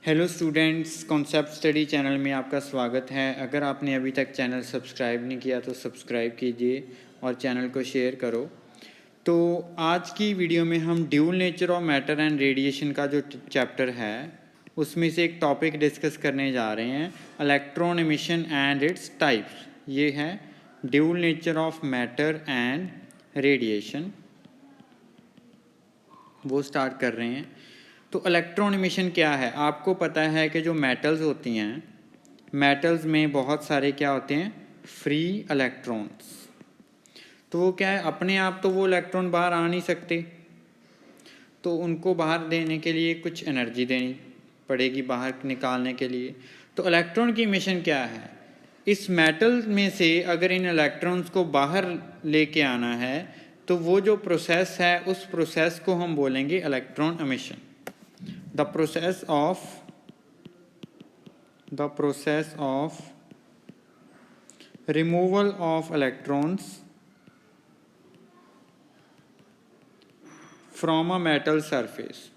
Hello students, concept study channel में आपका स्वागत है। अगर आपने अभी तक चैनल सब्सक्राइब नहीं किया तो सब्सक्राइब कीजिए और चैनल को शेयर करो। तो आज की वीडियो में हम dual nature of matter and radiation का जो चैप्टर है उसमें से एक टॉपिक डिस्कस करने जा रहे हैं, electron emission and its types. ये है dual nature of matter and radiation, वो स्टार्ट कर रहे हैं। तो इलेक्ट्रॉन एमिशन क्या है? आपको पता है कि जो मेटल्स होती हैं, मेटल्स में बहुत सारे क्या होते हैं, फ्री इलेक्ट्रॉन्स। तो वो क्या है, अपने आप तो वो इलेक्ट्रॉन बाहर आ नहीं सकते, तो उनको बाहर देने के लिए कुछ एनर्जी देनी पड़ेगी बाहर निकालने के लिए। तो इलेक्ट्रॉन की एमिशन क्या है? इस मेटल में से अगर इन इलेक्ट्रॉन्स को बाहर लेके आना है तो वो जो प्रोसेस है उस प्रोसेस को हम बोलेंगे electron emission. The process of removal of electrons from a metal surface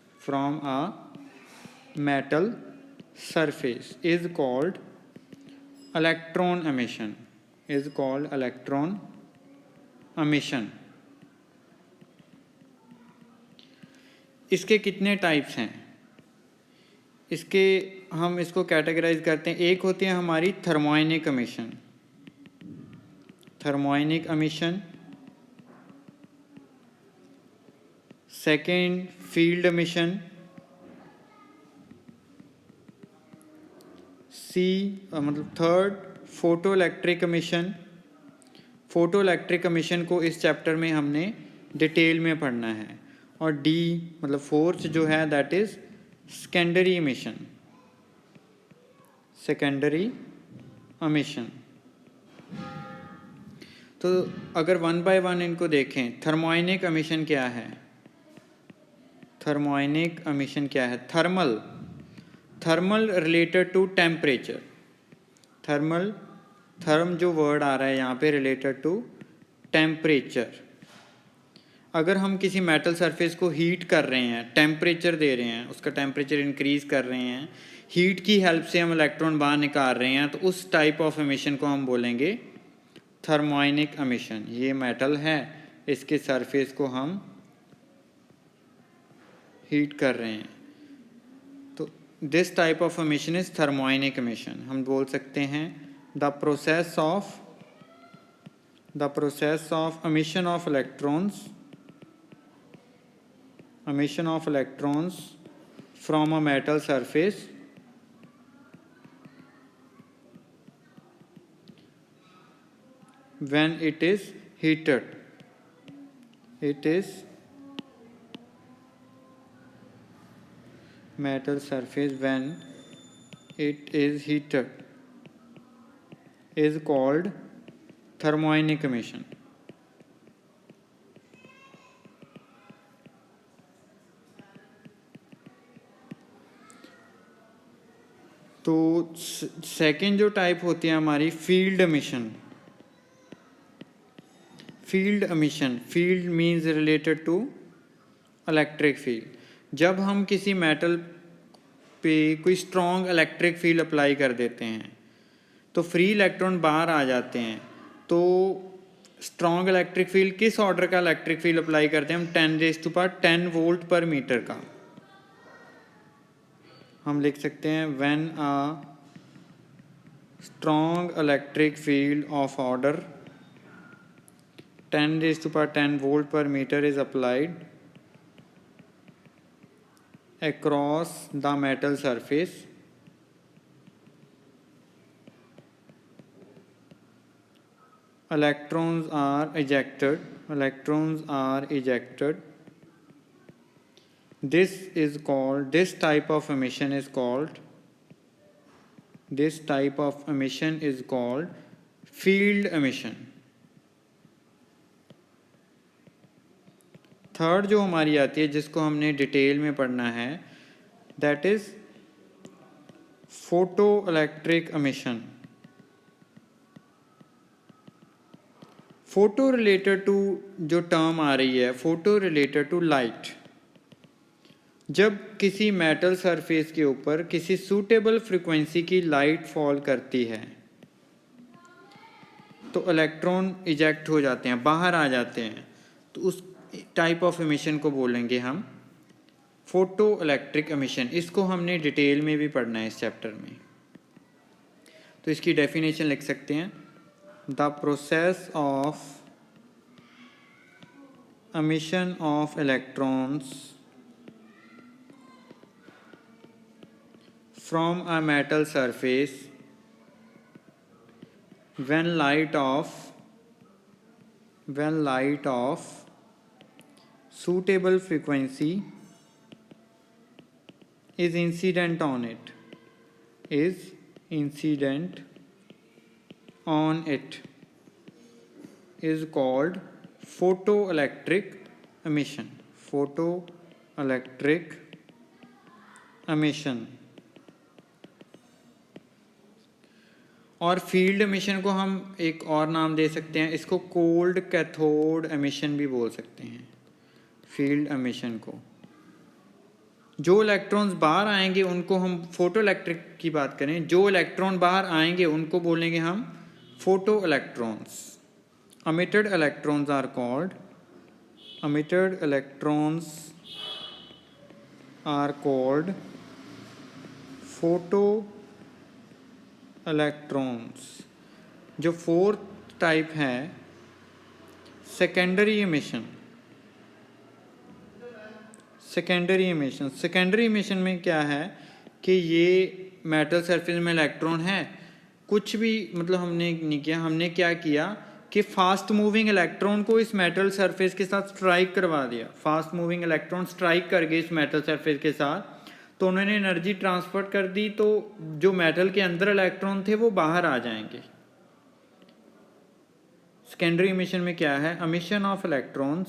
is called electron emission. इसके कितने टाइप्स हैं? इसके हम इसको कैटेगराइज करते हैं। एक होती है हमारी thermionic emission, second field emission, third photo electric emission को इस चैप्टर में हमने डिटेल में पढ़ना है। और डी मतलब फोर्थ जो है दैट इज सेकेंडरी एमिशन। तो अगर वन बाय वन इनको देखें, थर्मोनिक एमिशन क्या है? Thermal related to temperature. Therm जो वर्ड आ रहा है यहाँ पे रिलेटेड टू टेम्परेचर। अगर हम किसी मेटल सरफेस को हीट कर रहे हैं, टेम्परेचर दे रहे हैं, उसका टेम्परेचर इंक्रीज कर रहे हैं, हीट की हेल्प से हम इलेक्ट्रॉन बाहर निकाल रहे हैं, तो उस टाइप ऑफ एमिशन को हम बोलेंगे थर्मोनिक एमिशन। ये मेटल है, इसके सरफेस को हम हीट कर रहे हैं, तो this type of emission is thermionic emission. हम बोल सकते हैं the process of emission of electrons from a metal surface when it is heated. Metal surface when it is heated is called thermionic emission. तो second जो type होती है हमारी field emission. Field means related to electric field. जब हम किसी metal पे कोई स्ट्रॉन्ग इलेक्ट्रिक फील्ड अप्लाई कर देते हैं तो फ्री इलेक्ट्रॉन बाहर आ जाते हैं। तो स्ट्रॉन्ग इलेक्ट्रिक फील्ड किस ऑर्डर का इलेक्ट्रिक फील्ड अप्लाई करते हैं हम? 10⁻10 वोल्ट पर मीटर का। हम लिख सकते हैं when a strong electric field of order 10⁻10 volt per meter is applied across the metal surface, electrons are ejected. This type of emission is called field emission. Third जो हमारी आती है जिसको हमने डिटेल में पढ़ना है that is photo electric emission. Photo related to जो टर्म आ रही है, फोटो रिलेटेड टू लाइट। जब किसी मेटल सरफेस के ऊपर किसी सूटेबल फ्रीक्वेंसी की लाइट फॉल करती है तो इलेक्ट्रॉन इजेक्ट हो जाते हैं, बाहर आ जाते हैं। तो उस टाइप ऑफ एमिशन को बोलेंगे हम फोटो इलेक्ट्रिक एमिशन। इसको हमने डिटेल में भी पढ़ना है इस चैप्टर में। तो इसकी डेफिनेशन लिख सकते हैं, the process of emission of electrons from a metal surface when light of suitable frequency is incident on it is called photoelectric emission। photoelectric emission। और फील्ड एमिशन को हम एक और नाम दे सकते हैं, इसको कोल्ड कैथोड एमिशन भी बोल सकते हैं। फील्ड एमिशन को जो इलेक्ट्रॉन्स बाहर आएंगे उनको हम फोटो इलेक्ट्रिक की बात करें, जो इलेक्ट्रॉन बाहर आएंगे उनको बोलेंगे हम photo electrons. emitted electrons are called photo electrons। जो फोर्थ टाइप है सेकेंडरी एमिशन। सेकेंडरी एमिशन में क्या है कि ये मेटल सरफेस में इलेक्ट्रॉन है, कुछ भी मतलब हमने नहीं किया, हमने क्या किया कि फास्ट मूविंग इलेक्ट्रॉन को इस मेटल सरफेस के साथ स्ट्राइक करवा दिया। फास्ट मूविंग इलेक्ट्रॉन स्ट्राइक कर गए इस मेटल सरफेस के साथ, तो उन्होंने एनर्जी ट्रांसफर कर दी, तो जो मेटल के अंदर इलेक्ट्रॉन थे वो बाहर आ जाएंगे। सेकेंडरी एमिशन में क्या है, emission of electrons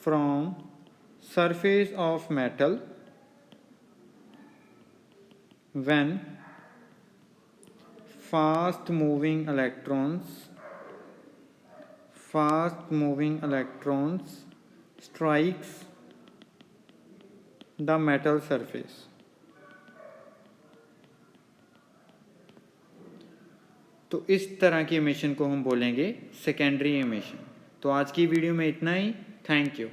from surface of metal when fast moving electrons strikes the metal surface। तो इस तरह की एमिशन को हम बोलेंगे सेकेंडरी एमिशन। तो आज की वीडियो में इतना ही। Thank you.